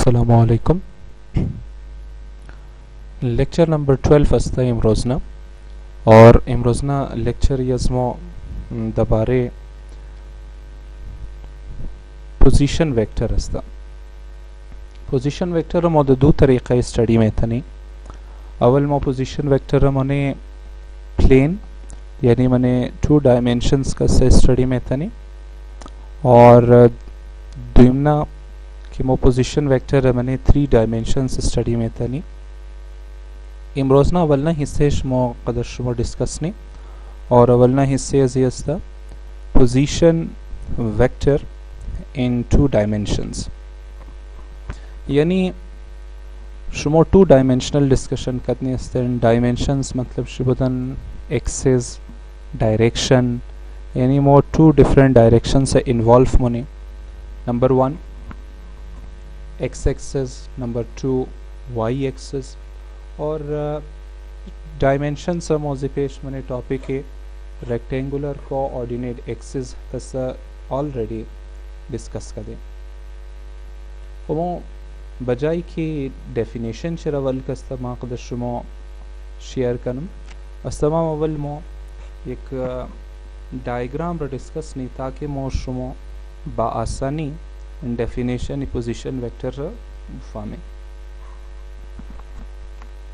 अस्सलामुअलैकुम। Lecture number 12 असता इमरोजना और इमरोजना लेक्चर यज़मो दबारे पोजीशन वेक्टर असता। पोजीशन वेक्टर मोद दो तरीक़े स्टडी में थनी। अवल मो पोजीशन वेक्टर मने प्लेन यानी मने 2 डायमेंशंस का से स्टडी में थनी और दुइमना कि मो पोजीशन वेक्टर मने 3 डायमेंशंस स्टडी में थनी। इमरोजना अवलना हिस्से मो कदर शुमो डिस्कस ने और अवलना हिस्से अजियस्ता पोजीशन वेक्टर in 2 dimensions यानी शुमो 2 dimensional डिस्कशन करनी है। डायमेंशंस मतलब शुबदन एक्सेस डायरेक्शन यानी मो 2 डिफरेंट डायरेक्शन से इन्वॉल्व मने। Number 1 x axis, number 2 y axis और डायमेंशन से मौज़े पेश मने टॉपिक है रेक्टेंगुलर कोऑर्डिनेट एक्सेस कसा ऑलरेडी डिस्कस करें। वो बजाय की डेफिनेशन शरावल कस्तमा कदर शुमो शेयर करम अस्तमा अवल मो एक डायग्राम रा डिस्कस नहीं ताकि मो शुमो बाआसानी डेफिनेशन पोजीशन वेक्टर फामे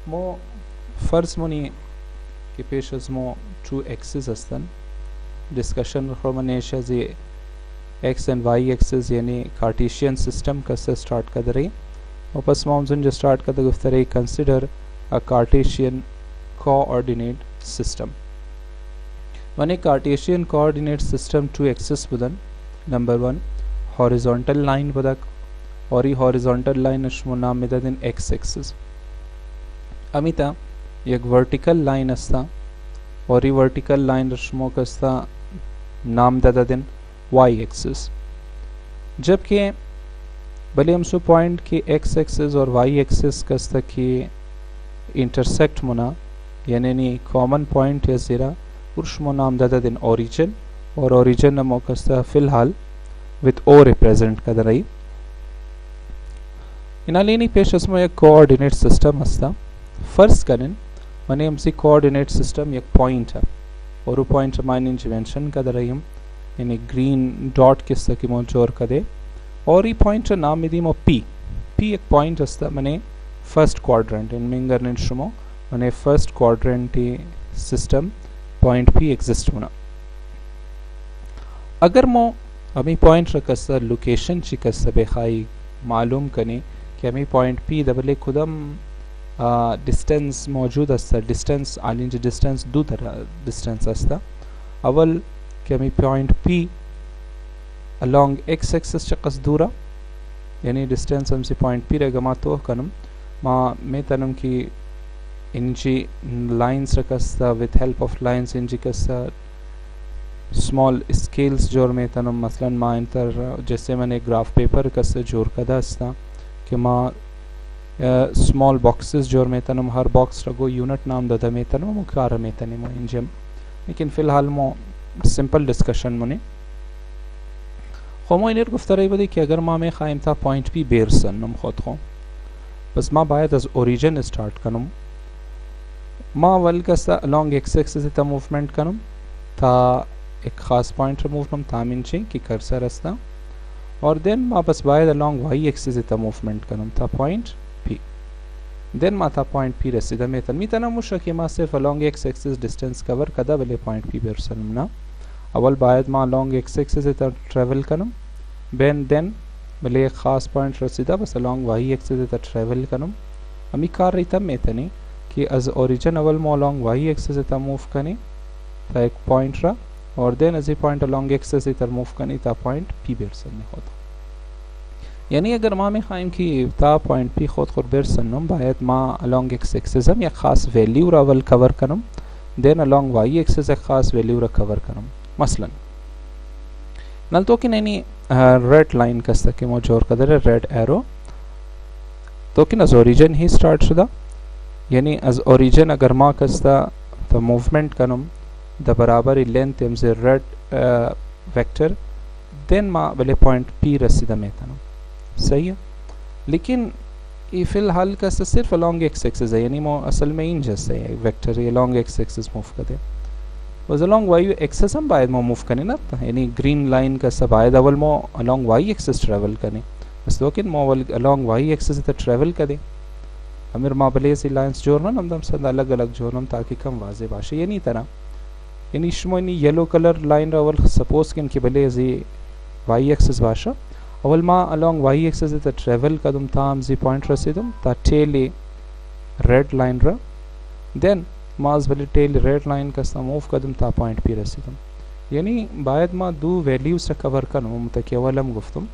मो फर्ज मोनी के पेश मो 2 एक्सिस अस्तन डिस्कशन रखो मने शजी एक्स एंड वाई एक्सिस यानी कार्टेशियन सिस्टम का से स्टार्ट कर रही और बस माउंजन जो स्टार्ट कर गुफ्त रही consider a Cartesian coordinate system वने Cartesian coordinate system 2 axis Budan. Number 1 horizontal line बदक और ये हॉरिजॉन्टल लाइन अशमो नाम में दिन एक्स एक्सिस अमिता एक वर्टिकल लाइन अस्ता और ये वर्टिकल लाइन अशमो कस्ता नाम दादा दिन वाई एक्सिस। जबकि भले हम सो पॉइंट की एक्स एक्सिस और वाई एक्सिस कस्ता की इंटरसेक्ट मुना यानी कॉमन पॉइंट या ज़ीरा उर्शमो नाम दादा दिन ओरिजिन और ओरिजिन नमो कस्ता फिलहाल विथ ओ रिप्रेजेंट कर रही इनालेनी पेश असमो एक कोऑर्डिनेट सिस्टम अस्ता। फर्ज करें मने हमसे कोऑर्डिनेट सिस्टम एक पॉइंट है और वो पॉइंट माइन इंटरवेंशन कर रही हम यानी ग्रीन डॉट किस की मो जोर करे और ये पॉइंट नाम में दी मो पी एक पॉइंट अस्ता मने फर्स्ट क्वाड्रेंट इन मिंगर शुमो मने first quadrant system point P exist होना। अगर मो अमी पॉइंट रकस्ता लोकेशन चिकस्ता बेखाई मालूम कने कि अमी पॉइंट पी दबले खुदम डिस्टेंस मौजूद अस्ता डिस्टेंस आलिंज डिस्टेंस दो तरह डिस्टेंस अस्ता। अवल कि हमें point P along X axis चक्स दूरा यानी डिस्टेंस हमसे पॉइंट पी रहेगा मा तो कनम माँ में तनम की इंजी लाइन्स रकस्ता विथ हेल्प ऑफ लाइन्स इंजी कस्ता स्मॉल स्केल्स जोर में तनम मसलन माँ इंतर जैसे मैंने ग्राफ पेपर कस्ता जोर कदा अस्ता कि माँ स्मॉल बॉक्सेस जोर में तनम हर बॉक्स रगो यूनिट नाम ददा में तनम मुकार में तने मो इंजम लेकिन फ़िलहाल मो सिंपल डिस्कशन मने खमो इनर गुफ्तराई बदी कि अगर माँ में ख़ाइम था पॉइंट पी बेरसन नम खुद खो बस माँ बायद अज ओरिजिन स्टार्ट करूँ माँ वल कस्ता अलॉन्ग एक्स एक्सिस ता मूवमेंट करूँ था एक ख़ास पॉइंट रिमूव नम तामिन चे कि कर्सर अस्ता और देन माँ बस बायद अलॉन्ग वाई एक्सिस ता मूवमेंट करूँ था पॉइंट पी देन माँ था पॉइंट पी रसीदा में तनमी तना मुश्किल कि माँ सिर्फ along X axis distance cover कदा बले पॉइंट पी बेरसन ना अवल बायद माँ अलॉन्ग एक्स एक्सिस ता ट्रेवल करूँ देन भले एक ख़ास पॉइंट रसीदा बस अलॉन्ग वाई एक्सिस ता ट्रेवल करूँ अमी कार रही तब में तनी कि अज ओरिजिन अवल मो अलॉन्ग वाई एक्सिस ता मूव कनी ता एक पॉइंट रहा और देन अजी पॉइंट अलॉन्ग एक्सिस ता मूव कनी ता पॉइंट पी बेरसन में होता यानी अगर माँ में ख़ाइम की ता पॉइंट पी खुद बेरसन नम बायद माँ अलॉन्ग एक्स एक्सिस या ख़ास वैल्यू अवल कवर करम देन अलॉन्ग वाई एक्सिस एक ख़ास वैल्यू कवर करम मसलन नल तो कि नहीं रेड लाइन कस्ता कि मो जोर कदर रेड एरो तो कि अज ओरिजिन ही स्टार्ट शुदा यानी अज ओरिजिन अगर माँ कस्ता तो मूवमेंट करम द बराबर लेंथ हमसे रेड वेक्टर देन माँ भले पॉइंट पी रसीदा में तनम सही है। लेकिन ये फ़िलहाल का सिर्फ अलॉन्ग एक्स एक्सिस है, यानी मो असल में इन जैसे है वेक्टर ये अलॉन्ग एक्स एक्सिस मूव करे बस अलॉन्ग वाई एक्सिस हम बायद मो मूव करें ना, यानी ग्रीन लाइन का सब आयद अवल मो अलॉन्ग वाई एक्सिस ट्रेवल करें बस, लेकिन मो अलॉन्ग वाई एक्सिस तो ट्रेवल करें अमीर माबले से लाइन्स जोड़ना हम सद अलग अलग जोड़ना ताकि कम वाजे बाशे यानी तरह यानी शमो यानी येलो कलर लाइन अवल सपोज कि इनकी भले जी वाई एक्सिस बाशा अवल मा अलॉन्ग वाई एक्सिस ता ट्रेवल कदम ताम जी पॉइंट रसीदम ता टेली रेड लाइन रा देन माज भले टेली रेड लाइन का मूव कदम ता पॉइंट पी रसीदम यानी बायद मा दो वैल्यूज कवर कनम मुतकी अवल हम गुफ्तम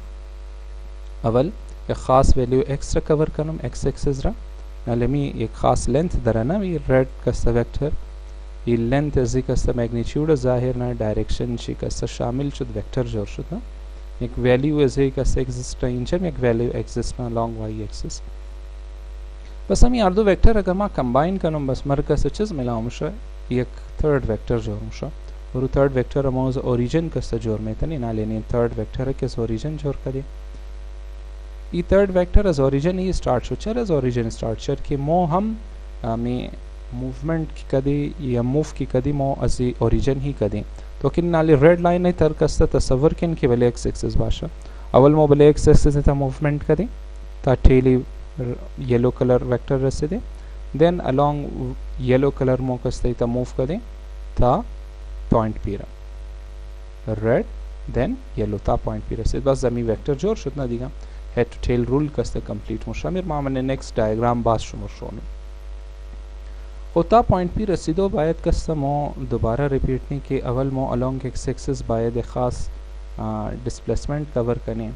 अवल एक ख़ास वैल्यू एक्स कवर कनम एक्स एक्सिस रा नालमी एक ख़ास लेंथ दराना ये रेड का वेक्टर ये लेंथ जी का मैग्नीट्यूड ज़ाहिर ना डायरेक्शन शी का शामिल शुद वेक्टर जोर शुद ना एक वैल्यू एजे का एग्जिस्ट इंचर एक वैल्यू एग्जिस्ट ना लॉन्ग वाई एक्सिस बस हम यार दो वेक्टर अगर मैं कंबाइन करूँ बस मर का सचेज मिलाऊँ एक थर्ड वेक्टर जोड़ और थर्ड वेक्टर अमोज ओरिजिन का जोर में तनी ना लेनी थर्ड वेक्टर के ओरिजिन जोर करे ये थर्ड वेक्टर एज ओरिजिन ही स्टार्ट शोचर एज ओरिजिन स्टार्ट शर कि मो हम में मूवमेंट की कदी या मूव की कदी मो अजी ओरिजिन ही कदी तो किन नाली रेड लाइन नहीं तर कस्ता तस्वर किन की भले एक्स एक्सिस भाषा अवल मो भले एक्स एक्सिस था मूवमेंट कदी ता ठेली येलो कलर वेक्टर रसे दे देन अलोंग येलो कलर मो कस्ता ता मूव कदी ता पॉइंट पीरा रेड देन येलो ता पॉइंट पीरा से बस जमी वेक्टर जोर शुतना दिगा हेड टू टेल रूल कस्ता कंप्लीट मुशामिर मामने नेक्स्ट डायग्राम बास शुमर शोन होता पॉइंट पी रसीदो बायद कस्ता मो दोबारा रिपीट नहीं कि अवल मो अलोंग एक्स एक्सिस बायद ख़ास डिस्प्लेसमेंट कवर करें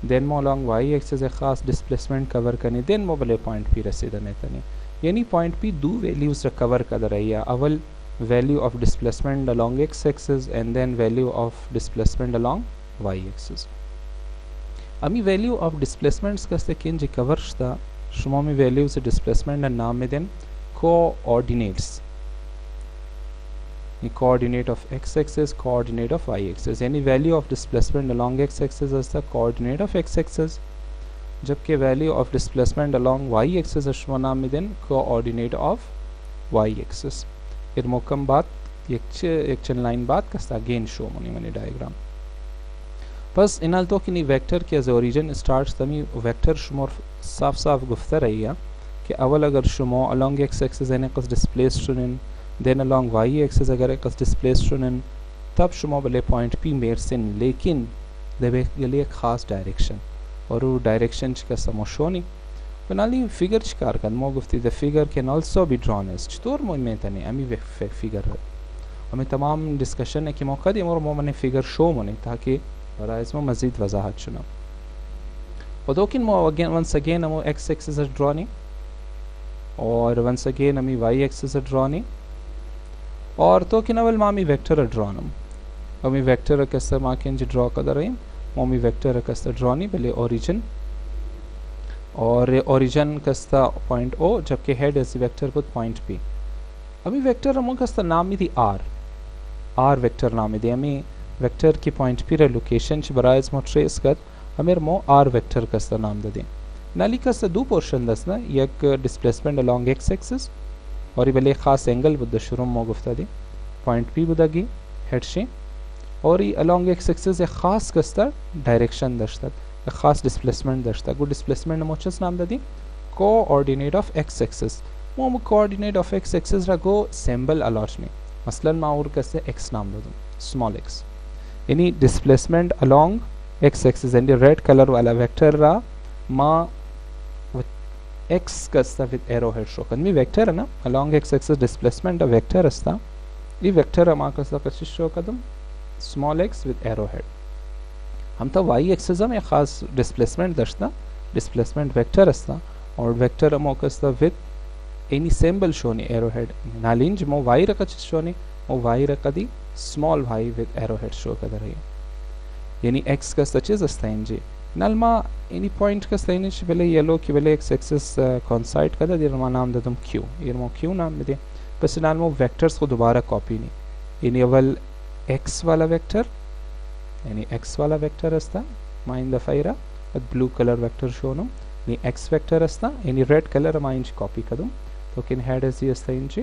देन मो अलोंग वाई एक्सिस ख़ास डिस्प्लेसमेंट कवर करें देन मो भले पॉइंट पी रसीदने तनी यानी पॉइंट पी दो वैल्यूज कवर कर रही है अवल value of displacement along X axis and then value of displacement along Y axis अमी वैल्यू ऑफ डिस्प्लेसमेंट्स कस्ते किन जी कवर शता शुमा में वैल्यू से डिस्प्लेसमेंट नाम में then coordinates the coordinate of x-axis coordinate of y-axis यानी value of displacement along x-axis is the coordinate of x-axis जबकि value of displacement along y-axis is नाम में देन coordinate of y-axis इर मुकम बात एक चन लाइन बात कस्ता again show money money diagram बस इनाल तो कि वेक्टर के एज ओरिजिन स्टार्ट तमी वेक्टर शुमार साफ साफ गुफ्ता रही है कि अवल अगर शुमो अलॉन्ग एक्स एक्सिस यानी कस डिस्प्लेस शुनन देन अलॉन्ग वाई एक्सिस अगर कस डिस्प्लेस शुनन तब शुमो भले पॉइंट पी मेर सिन लेकिन देवे गली एक खास डायरेक्शन और वो डायरेक्शन का समोशोनी बनाली फिगर शिकार कर मो गुफ्ती the figure can also be drawn as चतुर मो में तने अमी फिगर हमें तमाम डिस्कशन है कि मौका दी और मो मने फिगर शो मने ताकि बराइज में मजीद वजाहत शुना और दोकिन मो अगेन वंस अगेन मो एक्स एक्सिस ड्रॉनी और वंस अगेन अमी वाई एक्सिस ड्रॉनी और तो कि नवल मामी वेक्टर ड्रॉनम अमी वेक्टर कस्तर माकिन जी ड्रॉ कर रही मम्मी वेक्टर कस्तर ड्रॉनी भले ओरिजिन और ओरिजिन कस्ता पॉइंट ओ जबकि head is vector put point P अमी वेक्टर अमो कस्ता नाम थी आर वेक्टर नाम दे अमी वेक्टर की पॉइंट पी रे लोकेशन च बराइज मो ट्रेस कर अमीर मो आर वेक्टर कस्ता नाम दे नाली का दो पोर्शन दसना एक डिस्प्लेसमेंट अलॉन्ग एक्स एक्सिस और भले खास एंगल बुद्ध शुरू मो Gupta the point P बुदागी head से और ये अलॉन्ग एक्स एक्सिस एक खास कस्ता डायरेक्शन दशता एक खास डिस्प्लेसमेंट दशता गो डिस्प्लेसमेंट मोचस नाम the coordinate of X axis मो कोऑर्डिनेट ऑफ एक्स एक्सिस गो सिंबल अलॉटनी मसलन मा और कस्ते एक्स नाम दो स्मॉल एक्स यानी डिस्प्लेसमेंट अलॉन्ग एक्स एक्सिस यानी रेड कलर वाला वेक्टर रा मा x कस्ता विद एरो हेड शो कन मी वेक्टर है ना अलॉन्ग एक्स एक्सिस डिस्प्लेसमेंट वेक्टर अस्ता ये वेक्टर मा कस्ता कशिश शो कदम small x with arrow head हम तो y एक्सिस में खास डिस्प्लेसमेंट दशता डिस्प्लेसमेंट वेक्टर अस्ता और वेक्टर मो कस्ता विद एनी सिंबल शोनी एरो हेड नालिंज मो y रकच शोनी मो y रकदी small y with arrow head show कर रही यानी x कस्ता चीज अस्ता इंजी नलमा एनी पॉइंट का सही बेले येलो की बेले एक्स एक्सिस कॉन्साइड कर दे मा नाम दे तुम क्यू ये मो क्यू नाम दे बस नाल मो वेक्टर्स को दोबारा कॉपी नहीं यानी अवल एक्स वाला वेक्टर यानी एक्स वाला वेक्टर अस्ता मा इन द फाइरा ब्लू कलर वेक्टर शोनो नी एक्स वेक्टर अस्ता यानी रेड कलर मा इंच कॉपी कदम तो किन हेड एसी अस्ता इंच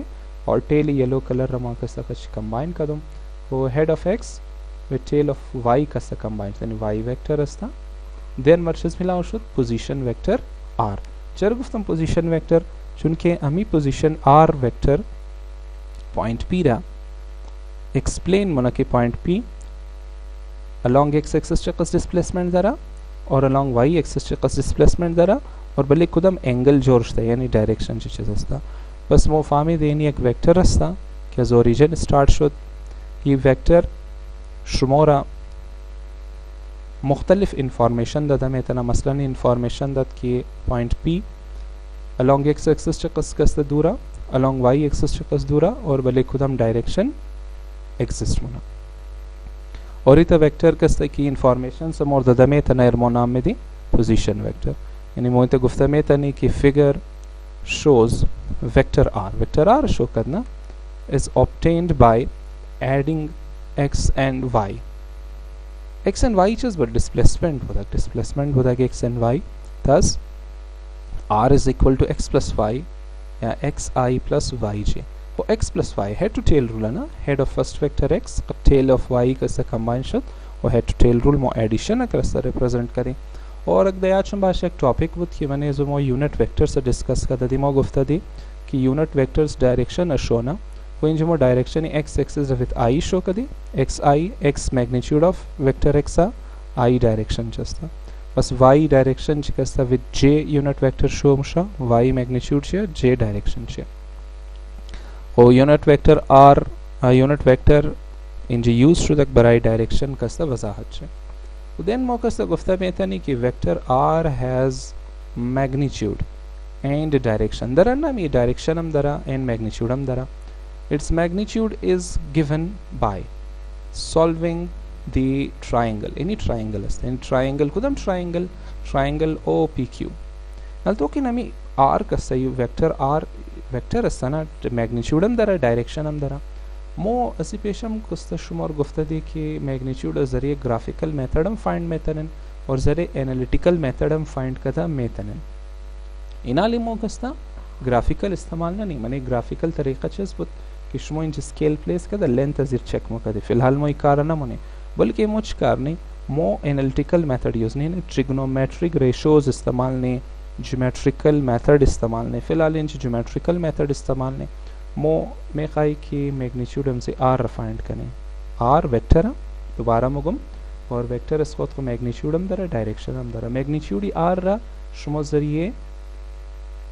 और टेल येलो कलर रमा कसा कच कंबाइन कदम वो head of X with tail of Y कसा कंबाइन यानी वाई वेक्टर अस्ता देन मर्चेस मिला शुद्ध पोजीशन वेक्टर आर चर गुफ्तम पोजीशन वेक्टर चूंकि हमी position R vector point P रा एक्सप्लेन मना के point P along X axis चकस डिस्प्लेसमेंट दरा और अलॉन्ग वाई एक्सिस चकस डिस्प्लेसमेंट दरा और भले खुदम एंगल जोड़ता यानी डायरेक्शन चीज असता बस मो फामी देनी एक वेक्टर असता कि जो ओरिजिन स्टार्ट शुद ये वेक्टर शुमोरा मुख्तलिफ इंफॉर्मेशन ददा में इतना मसलन इंफॉर्मेशन दद कि point P along X axis चकस कस दूरा अलॉन्ग वाई एक्सिस चकस दूरा और भले खुदम डायरेक्शन एग्जिस्ट होना और इतना वेक्टर कस्ते की इंफॉर्मेशन से मोर ददा में इतना एरमो नाम में दी पोजीशन वेक्टर यानी मोइते गुफ्ता में तनी की figure shows vector r show करना is obtained by adding x and y just but displacement होता है कि x and y thus r is equal to x plus y या xi plus yj वो x plus y head to tail rule है ना head of first vector x tail of y का combination और head to tail rule मो addition अकर represent करें और अगर दयाचम भाषा एक टॉपिक बुत कि मैंने जो मो यूनिट वेक्टर से डिस्कस करता थी मो गुफ्ता दी कि यूनिट वेक्टर्स डायरेक्शन अशोना वो इन जो मो direction x axis with i शो कर दी x i x magnitude of vector x i direction चस्ता बस वाई डायरेक्शन चिकस्ता विद जे यूनिट वेक्टर शो मुशा वाई मैग्नीट्यूड छे जे डायरेक्शन छे ओ unit vector or unit vector इन जे यूज टू द बराई डायरेक्शन कस्ता वजाहत छे then मोकस गुफ्ता में था नहीं कि vector r has magnitude and direction दरा ना मी direction हम दरा and magnitude हम दरा its magnitude is given by solving the triangle any triangle असते in triangle कुदम triangle OPQ नल तो कि नमी r कस्ता यू वेक्टर r वेक्टर असता ना magnitude हम दरा direction हम दरा मो असी पेशम कुस्ता शुमार गुफ्ता दी कि मैग्नीट्यूड जरिए ग्राफिकल मेथड हम फाइंड मेथडन और जरिए एनालिटिकल मेथड हम फाइंड करता मेथडन इनाली मो कुस्ता ग्राफिकल इस्तेमाल ना नहीं माने ग्राफिकल तरीका चेस बुत कि शुमो इन स्केल प्लेस का लेंथ अजीर चेक मो कर फिलहाल मो कार ना मने बल्कि मुझ कार नहीं मो एनालिटिकल मेथड यूज नहीं ट्रिग्नोमेट्रिक रेशोज इस्तेमाल नहीं ज्योमेट्रिकल मेथड इस्तेमाल नहीं फिलहाल इन ज्योमेट्रिकल मेथड इस्तेमाल नहीं मो में खाई की मैग्नीट्यूड हमसे आर फाइंड करें आर वेक्टर दोबारा मुगम और वेक्टर इस वक्त को मैग्नीट्यूड हम दरा डायरेक्शन हम दरा मैग्नीट्यूड ही आर रहा शुमो जरिए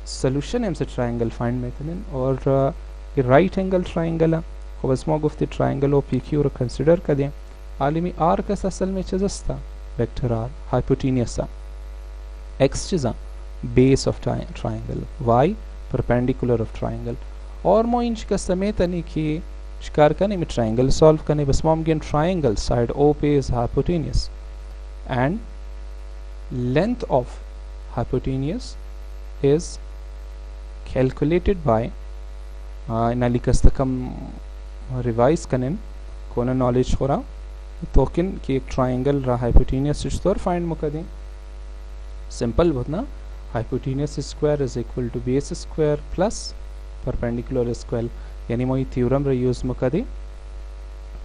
सोल्यूशन हमसे ट्रायंगल फाइंड में करें और राइट एंगल ट्रायंगल को बस मो गुफ्ती triangle O P Q consider कर दें आलिमी आर का असल में चजस्ता वेक्टर आर हाइपोटेन्यूस एक्स चीज़ा base of triangle y perpendicular of triangle और मो इंच का समेत नहीं कि शिकार करने में ट्रायंगल सॉल्व करने बस मो गेन ट्रायंगल साइड ओ पे is hypotenuse and length of hypotenuse is calculated by नाली कस्तकम रिवाइज करने कोना नॉलेज हो रहा तो किन कि एक ट्रायंगल रहा हाइपोटेन्यूस स्टोर फाइंड मुका दें सिंपल बहुत ना hypotenuse square is equal to base square plus perpendicular square यानी मो थ्योरम रे यूज मुका दे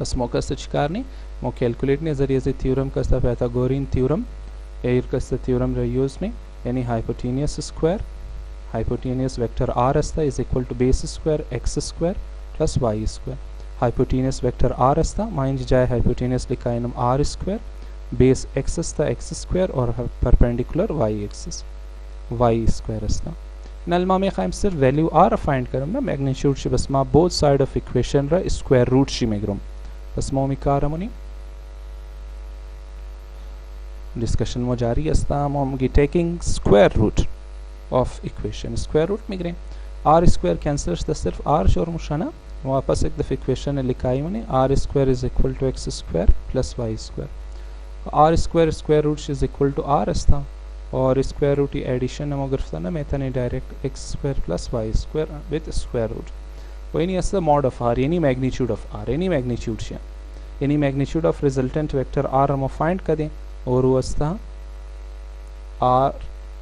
बस मौका से चिकार नहीं मो कैलकुलेट ने जरिए से थ्योरम का पाइथागोरियन थ्योरम एयर का थ्योरम रे यूज में यानी hypotenuse square hypotenuse vector r अस्ता is equal to base square x square plus y square hypotenuse vector r अस्ता माइंड जाए हाइपोटेन्यूस लिखा है r स्क्वायर बेस x अस्ता x स्क्वायर और perpendicular y axis y square अस्ता नलमा में खाइम सिर्फ वैल्यू आर फाइंड करम ना मैग्नीट्यूड से बस मा बोथ साइड ऑफ इक्वेशन रा स्क्वायर रूट शी मेग्रम बस मो मिकारमनी डिस्कशन मो जारी अस्ता मो गी taking square root of equation square root मिग्रे आर स्क्वायर कैंसल्स द सिर्फ आर शोर मुशाना वापस एक दफा इक्वेशन लिखाई मैंने r square is equal to x square plus y square r square square root is equal to r अस्ता और स्क्वायर रूट ही एडिशन नमो ना मेथने direct x square plus y square with square root वो नहीं असता मॉड ऑफ आर यानी magnitude of r यानी मैग्नीट्यूड से यानी magnitude of resultant vector r हम फाइंड कर दें और वो असता r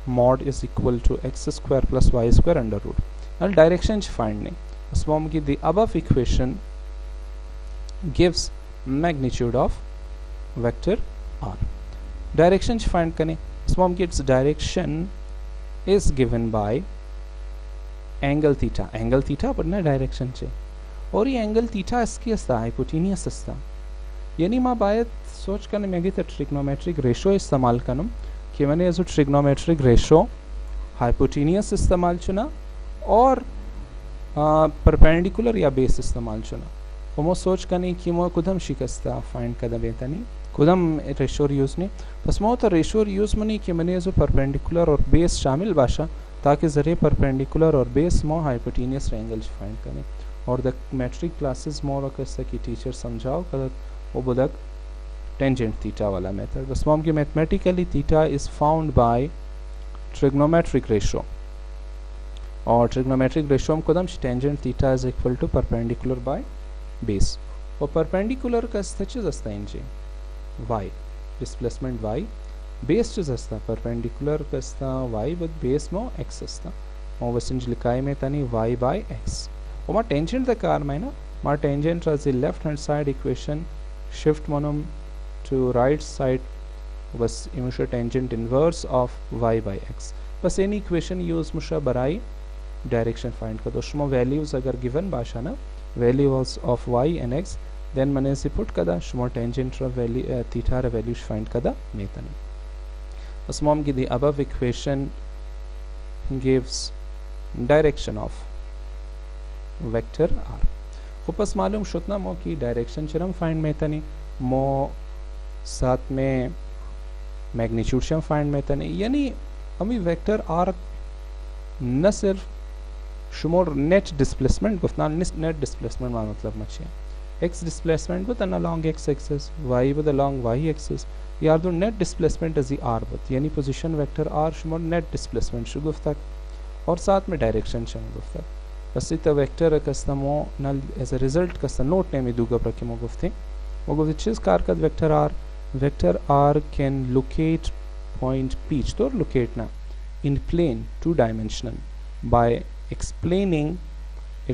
mod is equal to x square plus y square under root. Now direction finding. Asmom ki the above equation gives magnitude of vector r. Direction find करें. Asmom ki its direction is given by angle theta. Angle theta पढ़ना direction चे. और ये angle theta इसकी अस्ता hypotenuse अस्ता. यानी माँ बायत सोच करने में तो ट्रिग्नोमेट्रिक रेशो इस्तेमाल करना कि मैंने जो ट्रिग्नोमेट्रिक रेशो हाइपोटेनियस इस्तेमाल चुना और परपेंडिकुलर या बेस इस्तेमाल चुना. वो मो सोच करने कि मो कुदम शिकस्ता फाइंड कदम बेता नहीं कुदम रेशो यूज़ नहीं बस मो तो रेशो यूज़ मनी कि मैंने जो परपेंडिकुलर और बेस शामिल बाशा ताकि ज़रिए परपेंडिकुलर और बेस मो हाइपोटेनियस एंगल फाइंड करें. और द मेट्रिक क्लासेस मोर कस्ता कि टीचर समझाओ कदर वो बुदक टेंजेंट थीटा वाला मेथड. बस मॉम की mathematically theta is found by trigonometric ratio और ट्रिग्नोमेट्रिक रेशो हम कदम tangent theta is equal to perpendicular by base. और परपेंडिकुलर का चीज असता इंजे वाई डिस्प्लेसमेंट वाई बेस चीज असता परपेंडिकुलर का असता वाई विद बेस मो एक्स असता और बस इंज लिखाई में तनी वाई बाय एक्स. और मा टेंजेंट द कार में ना मा tangent as the left hand side equation shift monum to right side बस इमुशा tangent inverse of y by x. बस एनी इक्वेशन यूज मुशा बराई डायरेक्शन फाइंड कर दो. शुमा वैल्यूज अगर गिवन बाशा ना values of y and x then मने से पुट कदा शुमा टेंजेंट वैल्यू थीटा रे वैल्यूज फाइंड कदा नेतनी. बस मॉम की the above equation gives direction of vector r. ऊपस मालूम शुतना मो की डायरेक्शन चरम फाइंड में तनी मो साथ में मैग्नीट्यूड शम फाइंड में तनी यानी हमें वेक्टर r न सिर्फ शुमोर नेट डिस्प्लेसमेंट गुफ्तना नेट डिस्प्लेसमेंट मा मतलब मचे x displacement with along x axis y with along y axis यार दो net displacement is r with यानी पोजीशन वेक्टर r शुमोर नेट डिस्प्लेसमेंट शु गुफ्ता और साथ में डायरेक्शन शम गुफ्ता. बस इतना वेक्टर कस्ता मो नल एज अ रिजल्ट कस्ता नोट ने में दूगा प्रके मो गुफ्ते चीज कार का vector r can locate point p तो लोकेट ना इन plane 2 dimensional by explaining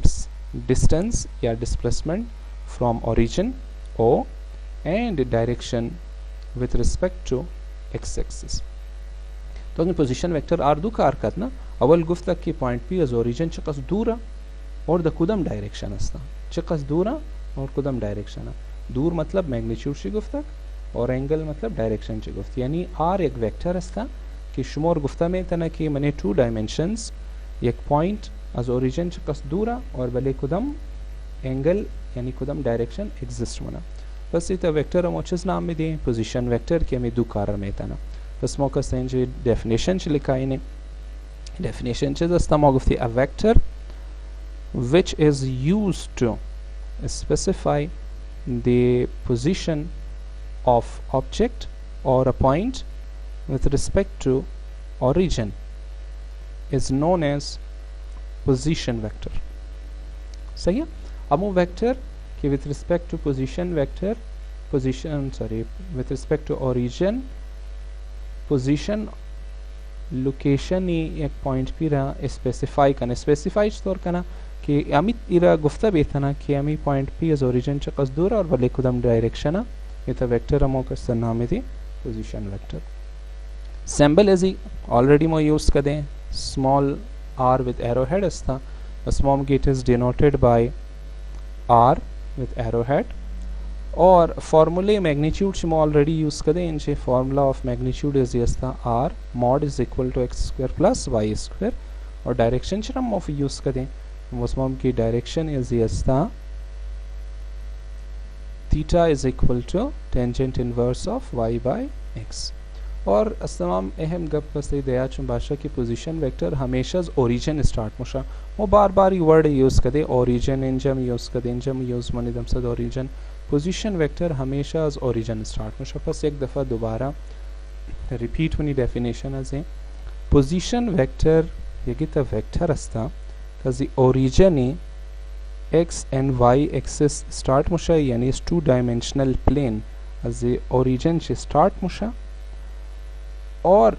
its distance या displacement from origin o and direction with respect to x axis. तो इन पोजीशन वेक्टर r दो कार करना अवल गुफ्ता की पॉइंट p as origin चकस दूरा और the कुदम direction अस्ता चकस दूरा और कुदम डायरेक्शन दूर मतलब मैग्नीट्यूड शी गुफ्ता और एंगल मतलब डायरेक्शन ची गुफ्त. यानी r एक वेक्टर अस्ता कि शुमोर गुफ्ता में तना कि मने 2 dimensions एक पॉइंट as origin चकस दूरा और भले कुदम एंगल यानी कुदम डायरेक्शन एग्जिस्ट होना. बस इतना वेक्टर हम अच्छे नाम में दिए पोजीशन वेक्टर के हमें दो कारण में तना. बस मौका से जो डेफिनेशन च लिखा इन्हें definition च दस्ता मौगुफ्ती a vector which is used to specify the position of object or a point with respect to origin is known as position vector. सही है. अब वो वेक्टर कि with respect to position vector with respect to origin position location एक point पे रहा specify करना specify तौर करना कि अमित इरा गुफ्ता बेतना कि अमी पॉइंट पे एज ओरिजिन चकस दूर और भले खुदम डायरेक्शन ये तो वेक्टर हमो का नाम है position vector. Symbol is already मो यूज कर दें small r with arrow head अस्ता स्मॉल गेट is denoted by r with arrow head और फॉर्मूले मैग्नीट्यूड से ऑलरेडी यूज कर दें इनसे फॉर्मूला ऑफ मैग्नीट्यूड इज यस्ता r mod is equal to x square plus y square और डायरेक्शन से हम ऑफ यूज कर दें मुस्लिम की डायरेक्शन इज यस्ता theta is equal to tangent inverse of y by x. और तमाम अहम गप बस दया चुन बादशाह की पोजीशन वेक्टर हमेशा ओरिजिन स्टार्ट मुशा वो बार बार ये वर्ड यूज़ कर दे ओरिजिन इंजम यूज़ कर दे इंजम यूज़ मनी दम सद ओरिजिन पोजीशन वेक्टर हमेशा as origin start मुशा. बस एक दफ़ा दोबारा रिपीट होनी डेफिनेशन अज पोजीशन वेक्टर ये तो वेक्टर अस्ता कजी origin x and y axis start मुशा यानी इस 2 dimensional plane as ओरिजिन से स्टार्ट मुशा और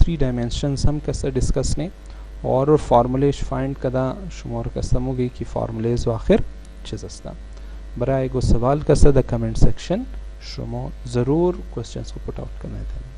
3 डायमेंशंस हम कस्ता डिस्कस ने और फॉर्मुलेश फाइंड कदा शुमार कस्ता मुगी की फॉर्मुलेज आखिर चीज़ बराई को सवाल कस्ता द कमेंट सेक्शन शुमा ज़रूर क्वेश्चंस को पुट आउट करना है।